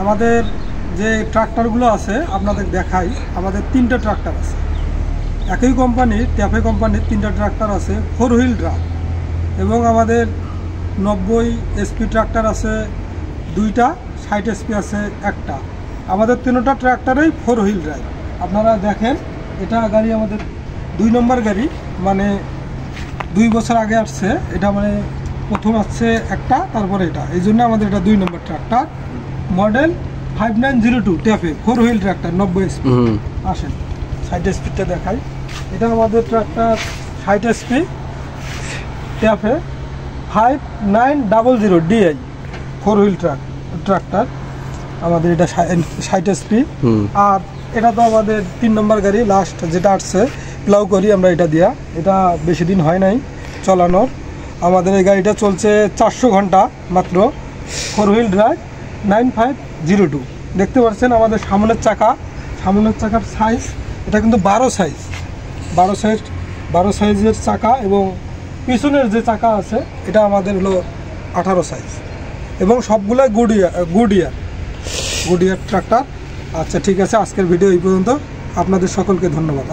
আমাদের যে ট্রাক্টরগুলো আছে আপনাদের দেখাই। আমাদের 3টা ট্রাক্টর আছে, একই কোম্পানির ট্যাফে কোম্পানির 3টা ট্রাক্টর আছে 4 হুইল ড্রাইভ, এবং আমাদের 90 এসপি ট্রাক্টর আছে 2টা, 60 এসপি আছে 1টা। আমাদের 3টা ট্রাক্টরেই 4 হুইল ড্রাইভ। আপনারা দেখেন, এটা গাড়ি আমাদের 2 নম্বর গাড়ি, মানে 2 বছর আগে আসছে। এটা মানে প্রথম আসছে একটা, তারপরে এটা, এই জন্য আমাদের এটা 2 নম্বর tractor. Model 5902 TAFE 4 wheel tractor 90 HP. আসেন 60 এসপিটা দেখাই। এটা আমাদের tractor 60 HP TAFE 5900 DI 4 wheel tractor. আমাদের এটা 60 এসপি। আর এটা তো আমাদের 3 নম্বর গাড়ি, লাস্ট যেটা আসছে প্লাউ করি আমরা এটা দিয়া। এটা বেশি দিন হয় নাই চালানোর। আমাদের এই গাড়িটা চলছে 400 ঘন্টা মাত্র। 4 হুইল ড্রাইভ 9502। দেখতে পাচ্ছেন আমাদের সামনের চাকার সাইজ, এটা কিন্তু 12 সাইজের চাকা, এবং পিছনের যে চাকা আছে এটা আমাদের হলো 18 সাইজ, এবং সবগুলাই গুডিয়ার ট্রাক্টর। আচ্ছা ঠিক আছে, আজকের ভিডিও এই পর্যন্ত। আপনাদের সকলকে ধন্যবাদ।